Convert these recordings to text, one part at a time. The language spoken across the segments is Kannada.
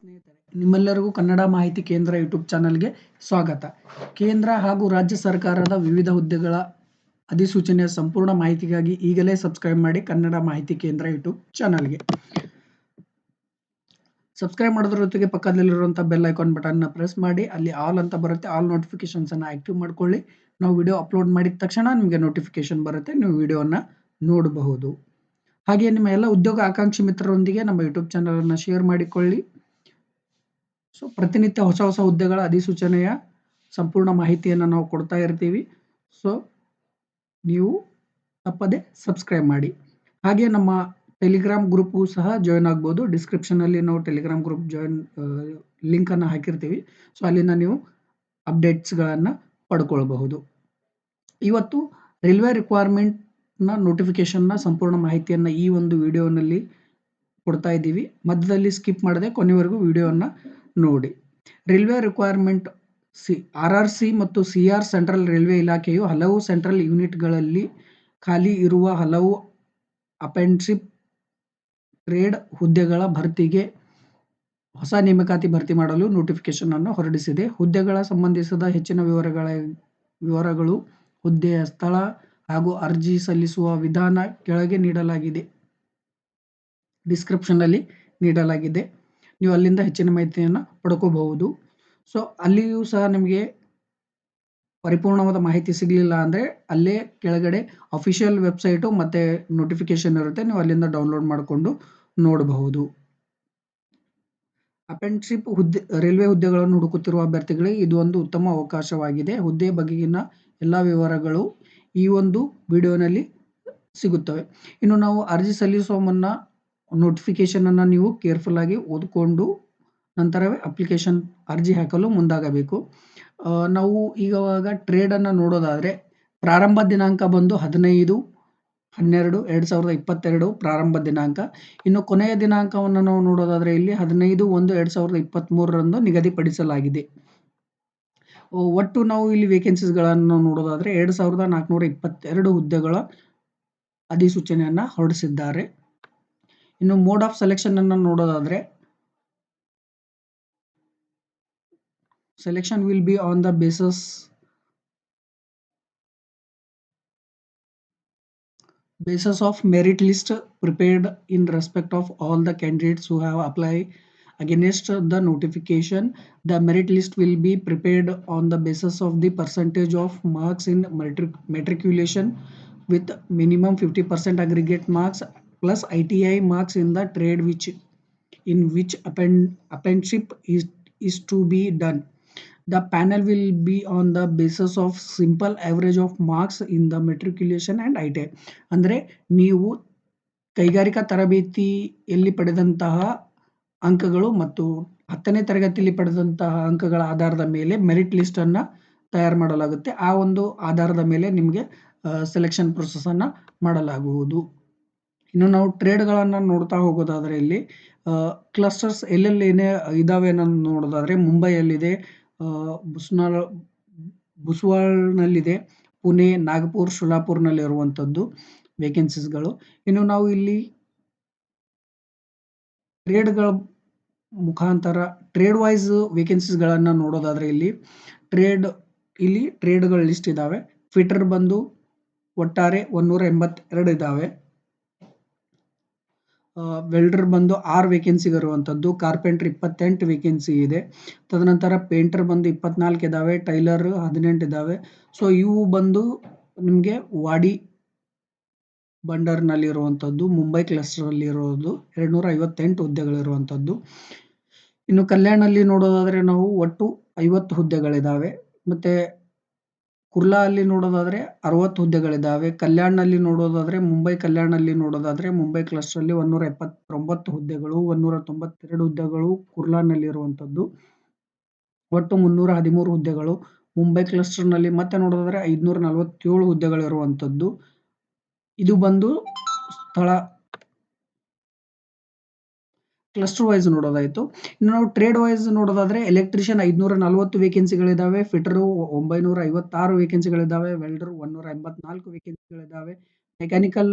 ಸ್ನೇಹಿತರೆ, ನಿಮ್ಮೆಲ್ಲರಿಗೂ ಕನ್ನಡ ಮಾಹಿತಿ ಕೇಂದ್ರ ಯೂಟ್ಯೂಬ್ ಚಾನಲ್ಗೆ ಸ್ವಾಗತ. ಕೇಂದ್ರ ಹಾಗೂ ರಾಜ್ಯ ಸರ್ಕಾರದ ವಿವಿಧ ಹುದ್ದೆಗಳ ಅಧಿಸೂಚನೆಯ ಸಂಪೂರ್ಣ ಮಾಹಿತಿಗಾಗಿ ಈಗಲೇ ಸಬ್ಸ್ಕ್ರೈಬ್ ಮಾಡಿ ಕನ್ನಡ ಮಾಹಿತಿ ಕೇಂದ್ರ ಯೂಟ್ಯೂಬ್ ಚಾನಲ್ಗೆ. ಸಬ್ಸ್ಕ್ರೈಬ್ ಮಾಡೋದ್ರ ಜೊತೆಗೆ ಪಕ್ಕದಲ್ಲಿರುವಂಥ ಬೆಲ್ ಐಕಾನ್ ಬಟನ್ನ ಪ್ರೆಸ್ ಮಾಡಿ, ಅಲ್ಲಿ ಆಲ್ ಅಂತ ಬರುತ್ತೆ. ಆಲ್ ನೋಟಿಫಿಕೇಶನ್ಸ್ ಅನ್ನು ಆಕ್ಟಿವ್ ಮಾಡ್ಕೊಳ್ಳಿ. ನಾವು ವಿಡಿಯೋ ಅಪ್ಲೋಡ್ ಮಾಡಿದ ತಕ್ಷಣ ನಿಮಗೆ ನೋಟಿಫಿಕೇಶನ್ ಬರುತ್ತೆ, ನೀವು ವಿಡಿಯೋನ ನೋಡಬಹುದು. ಹಾಗೆ ನಿಮ್ಮ ಎಲ್ಲ ಉದ್ಯೋಗ ಆಕಾಂಕ್ಷಿ ಮಿತ್ರರೊಂದಿಗೆ ನಮ್ಮ ಯೂಟ್ಯೂಬ್ ಚಾನಲನ್ನು ಶೇರ್ ಮಾಡಿಕೊಳ್ಳಿ. ಸೊ ಪ್ರತಿನಿತ್ಯ ಹೊಸ ಹೊಸ ಹುದ್ದೆಗಳ ಅಧಿಸೂಚನೆಯ ಸಂಪೂರ್ಣ ಮಾಹಿತಿಯನ್ನು ನಾವು ಕೊಡ್ತಾ ಇರ್ತೀವಿ. ಸೊ ನೀವು ತಪ್ಪದೆ ಸಬ್ಸ್ಕ್ರೈಬ್ ಮಾಡಿ. ಹಾಗೆ ನಮ್ಮ ಟೆಲಿಗ್ರಾಮ್ ಗ್ರೂಪು ಸಹ ಜಾಯ್ನ್ ಆಗ್ಬೋದು. ಡಿಸ್ಕ್ರಿಪ್ಷನಲ್ಲಿ ನಾವು ಟೆಲಿಗ್ರಾಮ್ ಗ್ರೂಪ್ ಲಿಂಕನ್ನು ಹಾಕಿರ್ತೀವಿ. ಸೊ ಅಲ್ಲಿಂದ ನೀವು ಅಪ್ಡೇಟ್ಸ್ಗಳನ್ನು ಪಡ್ಕೊಳ್ಬಹುದು. ಇವತ್ತು ರೈಲ್ವೆ ರಿಕ್ವೈರ್ಮೆಂಟ್ನ ನೋಟಿಫಿಕೇಶನ್ನ ಸಂಪೂರ್ಣ ಮಾಹಿತಿಯನ್ನು ಈ ಒಂದು ವಿಡಿಯೋನಲ್ಲಿ ಕೊಡ್ತಾ ಇದ್ದೀವಿ. ಮಧ್ಯದಲ್ಲಿ ಸ್ಕಿಪ್ ಮಾಡದೆ ಕೊನೆವರೆಗೂ ವಿಡಿಯೋನ ನೋಡಿ. ರೈಲ್ವೆ ರಿಕ್ವೈರ್ಮೆಂಟ್ RRC ಮತ್ತು CR ಸೆಂಟ್ರಲ್ ರೈಲ್ವೆ ಇಲಾಖೆಯು ಹಲವು ಸೆಂಟ್ರಲ್ ಯೂನಿಟ್ಗಳಲ್ಲಿ ಖಾಲಿ ಇರುವ ಹಲವು ಅಪ್ರೆಂಟಿಸ್ಶಿಪ್ ಟ್ರೇಡ್ ಹುದ್ದೆಗಳ ಭರ್ತಿಗೆ ಹೊಸ ನೇಮಕಾತಿ ಭರ್ತಿ ಮಾಡಲು ನೋಟಿಫಿಕೇಶನ್ ಅನ್ನು ಹೊರಡಿಸಿದೆ. ಹುದ್ದೆಗಳ ಸಂಬಂಧಿಸಿದ ಹೆಚ್ಚಿನ ವಿವರಗಳು, ಹುದ್ದೆಯ ಸ್ಥಳ ಹಾಗೂ ಅರ್ಜಿ ಸಲ್ಲಿಸುವ ವಿಧಾನ ಕೆಳಗೆ ನೀಡಲಾಗಿದೆ. ಡಿಸ್ಕ್ರಿಪ್ಷನ್ನಲ್ಲಿ ನೀಡಲಾಗಿದೆ. ನೀವು ಅಲ್ಲಿಂದ ಹೆಚ್ಚಿನ ಮಾಹಿತಿಯನ್ನು ಪಡ್ಕೋಬಹುದು. ಸೊ ಅಲ್ಲಿಯೂ ಸಹ ನಿಮಗೆ ಪರಿಪೂರ್ಣವಾದ ಮಾಹಿತಿ ಸಿಗಲಿಲ್ಲ ಅಂದರೆ ಅಲ್ಲೇ ಕೆಳಗಡೆ ಅಫಿಷಿಯಲ್ ವೆಬ್ಸೈಟು ಮತ್ತು ನೋಟಿಫಿಕೇಶನ್ ಇರುತ್ತೆ, ನೀವು ಅಲ್ಲಿಂದ ಡೌನ್ಲೋಡ್ ಮಾಡಿಕೊಂಡು ನೋಡಬಹುದು. ಅಪ್ರೆಂಟಿಸ್ಶಿಪ್ ರೈಲ್ವೆ ಹುದ್ದೆಗಳನ್ನು ಹುಡುಕುತ್ತಿರುವ ಅಭ್ಯರ್ಥಿಗಳಿಗೆ ಇದು ಒಂದು ಉತ್ತಮ ಅವಕಾಶವಾಗಿದೆ. ಹುದ್ದೆಯ ಬಗೆಗಿನ ಎಲ್ಲ ವಿವರಗಳು ಈ ಒಂದು ವಿಡಿಯೋನಲ್ಲಿ ಸಿಗುತ್ತವೆ. ಇನ್ನು ನಾವು ಅರ್ಜಿ ಸಲ್ಲಿಸುವ ಮುನ್ನ ನೋಟಿಫಿಕೇಶನನ್ನು ನೀವು ಕೇರ್ಫುಲ್ ಆಗಿ ಓದಿಕೊಂಡು ನಂತರವೇ ಅರ್ಜಿ ಹಾಕಲು ಮುಂದಾಗಬೇಕು. ನಾವು ಈವಾಗ ಟ್ರೇಡನ್ನು ನೋಡೋದಾದರೆ ಪ್ರಾರಂಭ ದಿನಾಂಕ ಬಂದು 15/12/2022 ಪ್ರಾರಂಭ ದಿನಾಂಕ. ಇನ್ನು ಕೊನೆಯ ದಿನಾಂಕವನ್ನು ನಾವು ನೋಡೋದಾದರೆ ಇಲ್ಲಿ 15/1/2023 ನಿಗದಿಪಡಿಸಲಾಗಿದೆ. ಒಟ್ಟು ನಾವು ಇಲ್ಲಿ ವೇಕೆನ್ಸೀಸ್ಗಳನ್ನು ನೋಡೋದಾದರೆ 2422 ಹುದ್ದೆಗಳ ಅಧಿಸೂಚನೆಯನ್ನು ಹೊರಡಿಸಿದ್ದಾರೆ. ಇನ್ನು ಮೋಡ್ ಆಫ್ ಸೆಲೆಕ್ಷನ್ ಅನ್ನು ನೋಡೋದಾದರೆ selection will be on the basis of merit list prepared in respect of all the candidates who have applied against the notification. The merit list will be prepared on the basis of the percentage of marks in matriculation with minimum 50% aggregate marks plus ITI marks in the trade in which apprenticeship is to be done. The panel will be on the basis of simple average of marks in the matriculation and ITI. ಅಂದರೆ ನೀವು ಕೈಗಾರಿಕಾ ತರಬೇತಿಯಲ್ಲಿ ಪಡೆದಂತಹ ಅಂಕಗಳು ಮತ್ತು 10ನೇ ತರಗತಿಯಲ್ಲಿ ಪಡೆದಂತಹ ಅಂಕಗಳ ಆಧಾರದ ಮೇಲೆ ಮೆರಿಟ್ ಲಿಸ್ಟನ್ನು ತಯಾರು ಮಾಡಲಾಗುತ್ತೆ. ಆ ಒಂದು ಆಧಾರದ ಮೇಲೆ ನಿಮಗೆ ಸೆಲೆಕ್ಷನ್ ಪ್ರೊಸೆಸನ್ನು ಮಾಡಲಾಗುವುದು. ಇನ್ನು ನಾವು ಟ್ರೇಡ್ಗಳನ್ನು ನೋಡ್ತಾ ಹೋಗೋದಾದರೆ ಇಲ್ಲಿ ಕ್ಲಸ್ಟರ್ಸ್ ಎಲ್ಲೆಲ್ಲಿ ಏನೇ ಇದ್ದಾವೆ ಅನ್ನೋದು ನೋಡೋದಾದರೆ ಮುಂಬೈಯಲ್ಲಿದೆ, ಬುಸ್ವಾಳ್ನಲ್ಲಿದೆ, ಪುಣೆ, ನಾಗಪುರ್, ಶೋಲಾಪುರ್ನಲ್ಲಿರುವಂಥದ್ದು ವೇಕೆನ್ಸೀಸ್ಗಳು. ಇನ್ನು ನಾವು ಇಲ್ಲಿ ಟ್ರೇಡ್ಗಳ ಮುಖಾಂತರ ಟ್ರೇಡ್ ವೈಸ್ ವೇಕೆನ್ಸೀಸ್ಗಳನ್ನು ನೋಡೋದಾದರೆ ಇಲ್ಲಿ ಟ್ರೇಡ್ಗಳ ಲಿಸ್ಟ್ ಇದ್ದಾವೆ. ಫಿಟರ್ ಬಂದು ಒಟ್ಟಾರೆ 182 ಇದ್ದಾವೆ. ವೆಲ್ಡರ್ ಬಂದು 6 ವೇಕೆನ್ಸಿ ಇರುವಂಥದ್ದು. ಕಾರ್ಪೆಂಟರ್ 28 ವೇಕೆನ್ಸಿ ಇದೆ. ತದನಂತರ ಪೇಂಟರ್ ಬಂದು 24 ಇದ್ದಾವೆ. ಟೈಲರ್ 18 ಇದ್ದಾವೆ. ಸೊ ಇವು ಬಂದು ನಿಮಗೆ ವಾಡಿ ಬಂಡರ್ನಲ್ಲಿ ಇರುವಂಥದ್ದು, ಮುಂಬೈ ಕ್ಲಸ್ಟರಲ್ಲಿ ಇರೋದು 258 ಹುದ್ದೆಗಳಿರುವಂಥದ್ದು. ಇನ್ನು ಕಲ್ಯಾಣಲ್ಲಿ ನೋಡೋದಾದರೆ ನಾವು ಒಟ್ಟು 50 ಹುದ್ದೆಗಳಿದ್ದಾವೆ. ಮತ್ತು ಕುರ್ಲಾ ಅಲ್ಲಿ ನೋಡೋದಾದರೆ 60 ಹುದ್ದೆಗಳಿದ್ದಾವೆ. ಕಲ್ಯಾಣ್ನಲ್ಲಿ ನೋಡೋದಾದರೆ ಮುಂಬೈ ಕಲ್ಯಾಣಲ್ಲಿ ನೋಡೋದಾದರೆ ಮುಂಬೈ ಕ್ಲಸ್ಟರಲ್ಲಿ 179 ಹುದ್ದೆಗಳು, 192 ಹುದ್ದೆಗಳು ಕುರ್ಲಾನಲ್ಲಿರುವಂಥದ್ದು. ಒಟ್ಟು 313 ಹುದ್ದೆಗಳು. ಮುಂಬೈ ಕ್ಲಸ್ಟರ್ನಲ್ಲಿ ಮತ್ತೆ ನೋಡೋದಾದರೆ 547 ಹುದ್ದೆಗಳಿರುವಂಥದ್ದು. ಇದು ಬಂದು ಸ್ಥಳ ಕ್ಲಸ್ಟರ್ ವೈಸ್ ನೋಡೋದಾಯಿತು. ಇನ್ನು ನಾವು ಟ್ರೇಡ್ ವೈಸ್ ನೋಡೋದಾದರೆ ಎಲೆಕ್ಟ್ರಿಷಿಯನ್ 540 ವೇಕೆನ್ಸಿಗಳಿದ್ದಾವೆ. ಫಿಟರು 956 ವೇಕೆನ್ಸಿಗಳಿದ್ದಾವೆ. ವೆಲ್ಡರ್ 184 ವೇಕೆನ್ಸಿಗಳಿದ್ದಾವೆ.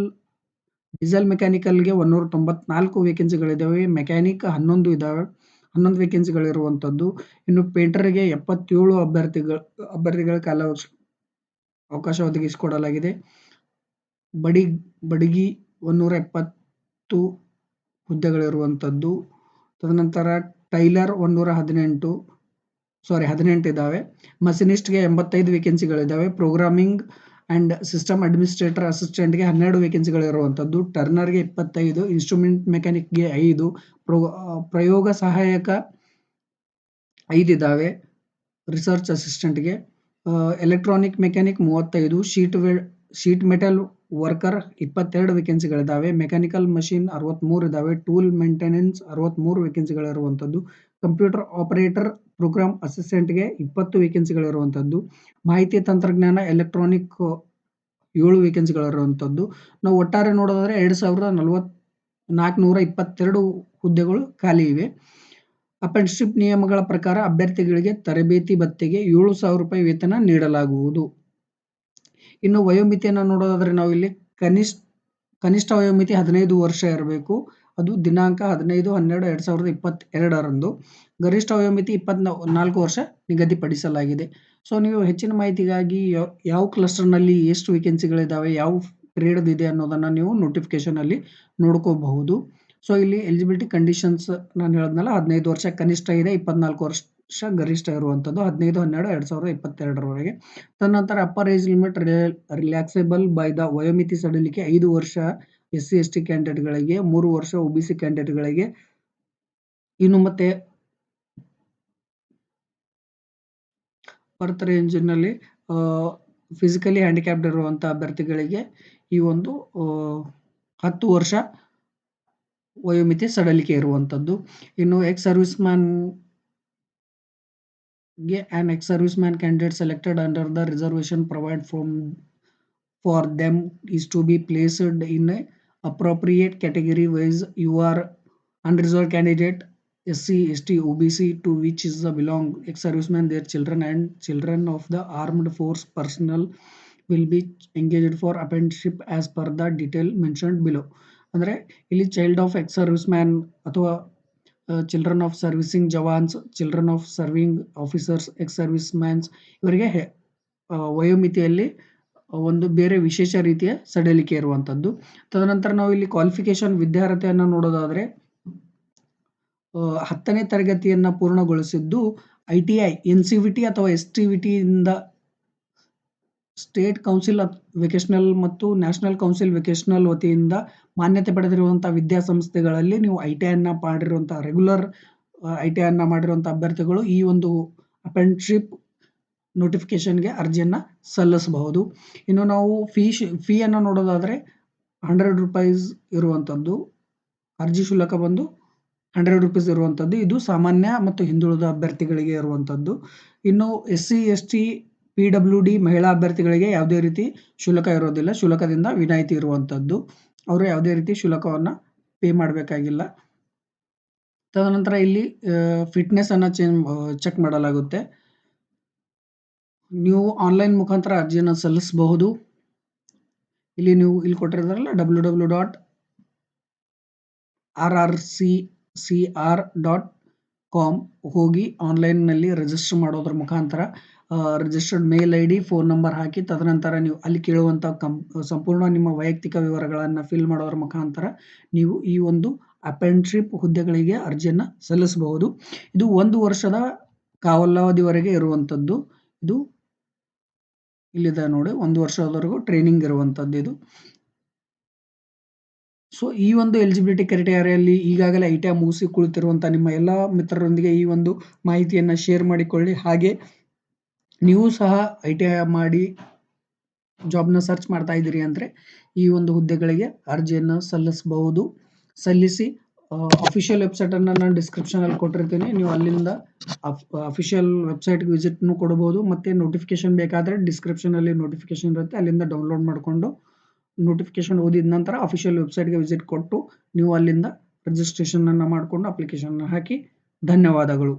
ಡೀಸೆಲ್ ಮೆಕ್ಯಾನಿಕಲ್ಗೆ 194 ವೇಕೆನ್ಸಿಗಳಿದ್ದಾವೆ. ಮೆಕ್ಯಾನಿಕ್ 11 ಇದ್ದಾವೆ. 11 ವೇಕೆನ್ಸಿಗಳಿರುವಂಥದ್ದು. ಇನ್ನು ಪೇಂಟರ್‌ಗೆ 77 ಅಭ್ಯರ್ಥಿಗಳ ಅವಕಾಶ ಒದಗಿಸಿಕೊಡಲಾಗಿದೆ. ಬಡಗಿ 170 ಹುದ್ದೆಗಳಿರುವಂಥದ್ದು. ತದನಂತರ ಟೈಲರ್ 18 ಇದ್ದಾವೆ. ಮಷಿನಿಸ್ಟ್‌ಗೆ 85 ವೇಕೆನ್ಸಿಗಳಿದ್ದಾವೆ. ಪ್ರೋಗ್ರಾಮಿಂಗ್ ಆ್ಯಂಡ್ ಸಿಸ್ಟಮ್ ಅಡ್ಮಿನಿಸ್ಟ್ರೇಟರ್ ಅಸಿಸ್ಟೆಂಟ್‌ಗೆ 12 ವೇಕೆನ್ಸಿಗಳಿರುವಂಥದ್ದು. ಟರ್ನರ್‌ಗೆ 25, ಇನ್ಸ್ಟ್ರೂಮೆಂಟ್ ಮೆಕ್ಯಾನಿಕ್‌ಗೆ 5, ಪ್ರಯೋಗ ಸಹಾಯಕ 5 ಇದ್ದಾವೆ. ರಿಸರ್ಚ್ ಅಸಿಸ್ಟೆಂಟ್‌ಗೆ electronic mechanic 35, sheet metal worker 22 ವೇಕೆನ್ಸಿಗಳಿದ್ದಾವೆ. ಮೆಕ್ಯಾನಿಕಲ್ ಮಷಿನ್ 63 ಇದ್ದಾವೆ. ಟೂಲ್ ಮೇಂಟೆನೆನ್ಸ್ 63 ವೇಕೆನ್ಸಿಗಳಿರುವಂಥದ್ದು. ಕಂಪ್ಯೂಟರ್ ಆಪರೇಟರ್ ಪ್ರೋಗ್ರಾಮ್ ಅಸಿಸ್ಟೆಂಟ್‌ಗೆ 20 ವೇಕೆನ್ಸಿಗಳಿರುವಂಥದ್ದು. ಮಾಹಿತಿ ತಂತ್ರಜ್ಞಾನ ಎಲೆಕ್ಟ್ರಾನಿಕ್ 7 ವೇಕೆನ್ಸಿಗಳಿರುವಂಥದ್ದು. ನಾವು ಒಟ್ಟಾರೆ ನೋಡೋದಾದ್ರೆ 2422 ಹುದ್ದೆಗಳು ಖಾಲಿ ಇವೆ. ಅಪ್ರೆಂಟಿಸ್‌ಶಿಪ್ ನಿಯಮಗಳ ಪ್ರಕಾರ ಅಭ್ಯರ್ಥಿಗಳಿಗೆ ತರಬೇತಿ ಭತ್ಯೆಗೆ 7,000 ರೂಪಾಯಿ ವೇತನ ನೀಡಲಾಗುವುದು. ಇನ್ನು ವಯೋಮಿತಿಯನ್ನು ನೋಡೋದಾದ್ರೆ ನಾವು ಇಲ್ಲಿ ಕನಿಷ್ಠ ವಯೋಮಿತಿ 15 ವರ್ಷ ಇರಬೇಕು. ಅದು ದಿನಾಂಕ 15/12/2022ರಂದು. ಗರಿಷ್ಠ ವಯೋಮಿತಿ 24 ವರ್ಷ ನಿಗದಿಪಡಿಸಲಾಗಿದೆ. ಸೊ ನೀವು ಹೆಚ್ಚಿನ ಮಾಹಿತಿಗಾಗಿ ಯಾವ ಕ್ಲಸ್ಟರ್‌ನಲ್ಲಿ ಎಷ್ಟು ವೇಕೆನ್ಸಿಗಳಿದ್ದಾವೆ, ಯಾವ ಟ್ರೇಡ್ ಇದೆ ಅನ್ನೋದನ್ನು ನೀವು ನೋಟಿಫಿಕೇಶನಲ್ಲಿ ನೋಡ್ಕೋಬಹುದು. ಸೊ ಇಲ್ಲಿ ಎಲಿಜಿಬಿಲಿಟಿ ಕಂಡೀಷನ್ಸ್ ನಾನು ಹೇಳಿದ್ನಲ್ಲ, 15 ವರ್ಷ ಕನಿಷ್ಠ ಇದೆ, 24 ವರ್ಷ ಗರಿಷ್ಠ ಇರುವಂಥದ್ದು. 15/12/2022ರವರೆಗೆ. ತದನಂತರ upper age limit relaxable by the ವಯೋಮಿತಿ ಸಡಿಲಿಕೆ 5 ವರ್ಷ SC ST ಕ್ಯಾಂಡಿಡೇಟ್ಗಳಿಗೆ, 3 ವರ್ಷ OBC ಕ್ಯಾಂಡಿಡೇಟ್ಗಳಿಗೆ. ಇನ್ನು ಮತ್ತೆ ಬರ್ತ್ ರೇಂಜ್ನಲ್ಲಿ ಫಿಸಿಕಲಿ ಹ್ಯಾಂಡಿಕ್ಯಾಪ್ಡ್ ಇರುವಂಥ ಅಭ್ಯರ್ಥಿಗಳಿಗೆ ಈ ಒಂದು 10 ವರ್ಷ ವಯೋಮಿತಿ ಸಡಿಲಿಕೆ ಇರುವಂಥದ್ದು. ಇನ್ನು ex serviceman candidate selected under the reservation provide for them is to be placed in a appropriate category wise. You are unreserved candidate SC ST OBC to which is the belong ex-servicemen, their children and children of the armed force personnel will be engaged for apprenticeship as per the detail mentioned below. ಅಂದರೆ ಇಲ್ಲಿ child of ex service man ಅಥವಾ children of servicing jawans, children of serving officers, ex service mans ಇವರಿಗೆ ವಯೋಮಿತಿಯಲ್ಲಿ ಒಂದು ಬೇರೆ ವಿಶೇಷ ರೀತಿಯ ಸಡಿಲಿಕೆ ಇರುವಂಥದ್ದು. ತದನಂತರ ನಾವು ಇಲ್ಲಿ ಕ್ವಾಲಿಫಿಕೇಶನ್ ವಿದ್ಯಾರ್ಹತೆಯನ್ನು ನೋಡೋದಾದರೆ 10ನೇ ತರಗತಿಯನ್ನು ಪೂರ್ಣಗೊಳಿಸಿದ್ದು ITI, NCVT ಅಥವಾ STVT ಇಂದ ಸ್ಟೇಟ್ ಕೌನ್ಸಿಲ್ ವೆಕೇಷನಲ್ ಮತ್ತು ನ್ಯಾಷನಲ್ ಕೌನ್ಸಿಲ್ ವೆಕೇಷನಲ್ ವತಿಯಿಂದ ಮಾನ್ಯತೆ ಪಡೆದಿರುವಂಥ ವಿದ್ಯಾಸಂಸ್ಥೆಗಳಲ್ಲಿ ನೀವು ITIಯನ್ನು ಮಾಡಿರುವಂಥ ರೆಗ್ಯುಲರ್ ITIಯನ್ನು ಮಾಡಿರುವಂಥ ಅಭ್ಯರ್ಥಿಗಳು ಈ ಒಂದು ಅಪ್ರೆಂಟಿಸ್‌ಶಿಪ್ ನೋಟಿಫಿಕೇಶನ್ಗೆ ಅರ್ಜಿಯನ್ನು ಸಲ್ಲಿಸಬಹುದು. ಇನ್ನು ನಾವು ಫೀಯನ್ನು ನೋಡೋದಾದರೆ 100 ರೂಪೀಸ್ ಇರುವಂಥದ್ದು. ಅರ್ಜಿ ಶುಲ್ಕ ಬಂದು 100 ರೂಪೀಸ್ ಇರುವಂಥದ್ದು. ಇದು ಸಾಮಾನ್ಯ ಮತ್ತು ಹಿಂದುಳಿದ ಅಭ್ಯರ್ಥಿಗಳಿಗೆ ಇರುವಂಥದ್ದು. ಇನ್ನು SC ST PWD ಮಹಿಳಾ ಅಭ್ಯರ್ಥಿಗಳಿಗೆ ಯಾವುದೇ ರೀತಿ ಶುಲ್ಕ ಇರೋದಿಲ್ಲ. ಶುಲ್ಕದಿಂದ ವಿನಾಯಿತಿ ಇರುವಂಥದ್ದು. ಅವರು ಯಾವುದೇ ರೀತಿ ಶುಲ್ಕವನ್ನು ಪೇ ಮಾಡಬೇಕಾಗಿಲ್ಲ. ತದನಂತರ ಇಲ್ಲಿ ಫಿಟ್ನೆಸ್ಸನ್ನು ಚೆಕ್ ಮಾಡಲಾಗುತ್ತೆ. ನೀವು ಆನ್ಲೈನ್ ಮುಖಾಂತರ ಅರ್ಜಿಯನ್ನು ಸಲ್ಲಿಸಬಹುದು. ಇಲ್ಲಿ ಕೊಟ್ಟಿರೋದ್ರಲ್ಲ www.rrccr.com ಹೋಗಿ ಆನ್ಲೈನ್ನಲ್ಲಿ ರಿಜಿಸ್ಟರ್ ಮಾಡೋದ್ರ ಮುಖಾಂತರ ರಿಜಿಸ್ಟರ್ಡ್ ಮೇಲ್ ID, ಫೋನ್ ನಂಬರ್ ಹಾಕಿ ತದನಂತರ ನೀವು ಅಲ್ಲಿ ಕೇಳುವಂಥ ಸಂಪೂರ್ಣ ನಿಮ್ಮ ವೈಯಕ್ತಿಕ ವಿವರಗಳನ್ನು ಫಿಲ್ ಮಾಡೋದ್ರ ಮುಖಾಂತರ ನೀವು ಈ ಒಂದು ಅಪ್ರೆಂಟಿಸ್‌ಶಿಪ್ ಹುದ್ದೆಗಳಿಗೆ ಅರ್ಜಿಯನ್ನು ಸಲ್ಲಿಸಬಹುದು. ಇದು 1 ವರ್ಷದ ಕಾಲಾವಧಿವರೆಗೆ ಇರುವಂಥದ್ದು. ಇದು ಇಲ್ಲಿದೆ ನೋಡಿ, 1 ವರ್ಷದವರೆಗೂ ಟ್ರೈನಿಂಗ್ ಇರುವಂಥದ್ದು ಇದು. ಸೊ ಈ ಒಂದು ಎಲಿಜಿಬಿಲಿಟಿ ಕ್ರೈಟೇರಿಯಾದಲ್ಲಿ ಈಗಾಗಲೇ ITI ಮುಗಿಸಿ ಕುಳಿತಿರುವಂಥ ನಿಮ್ಮ ಎಲ್ಲ ಮಿತ್ರರೊಂದಿಗೆ ಈ ಒಂದು ಮಾಹಿತಿಯನ್ನು ಶೇರ್ ಮಾಡಿಕೊಳ್ಳಿ. ಹಾಗೆ ನೀವು ಸಹ ITI ಮಾಡಿ ಜಾಬ್ನ ಸರ್ಚ್ ಮಾಡ್ತಾ ಇದ್ದೀರಿ ಅಂದರೆ ಈ ಒಂದು ಹುದ್ದೆಗಳಿಗೆ ಅರ್ಜಿಯನ್ನು ಸಲ್ಲಿಸಬಹುದು. ಸಲ್ಲಿಸಿ ಅಫಿಷಿಯಲ್ ವೆಬ್ಸೈಟನ್ನು ನಾನು ಡಿಸ್ಕ್ರಿಪ್ಷನಲ್ಲಿ ಕೊಟ್ಟಿರ್ತೀನಿ. ನೀವು ಅಲ್ಲಿಂದ ಅಫಿಷಿಯಲ್ ವೆಬ್ಸೈಟ್ಗೆ ವಿಸಿಟ್ನು ಕೊಡ್ಬೋದು. ಮತ್ತು ನೋಟಿಫಿಕೇಶನ್ ಬೇಕಾದರೆ ಡಿಸ್ಕ್ರಿಪ್ಷನಲ್ಲಿ ನೋಟಿಫಿಕೇಶನ್ ಇರುತ್ತೆ, ಅಲ್ಲಿಂದ ಡೌನ್ಲೋಡ್ ಮಾಡಿಕೊಂಡು ನೋಟಿಫಿಕೇಶನ್ ಓದಿದ ನಂತರ ಅಫಿಷಿಯಲ್ ವೆಬ್ಸೈಟ್ಗೆ ವಿಸಿಟ್ ಕೊಟ್ಟು ನೀವು ಅಲ್ಲಿಂದ ರಿಜಿಸ್ಟ್ರೇಷನನ್ನು ಮಾಡಿಕೊಂಡು ಅಪ್ಲಿಕೇಶನ್ನ ಹಾಕಿ. ಧನ್ಯವಾದಗಳು.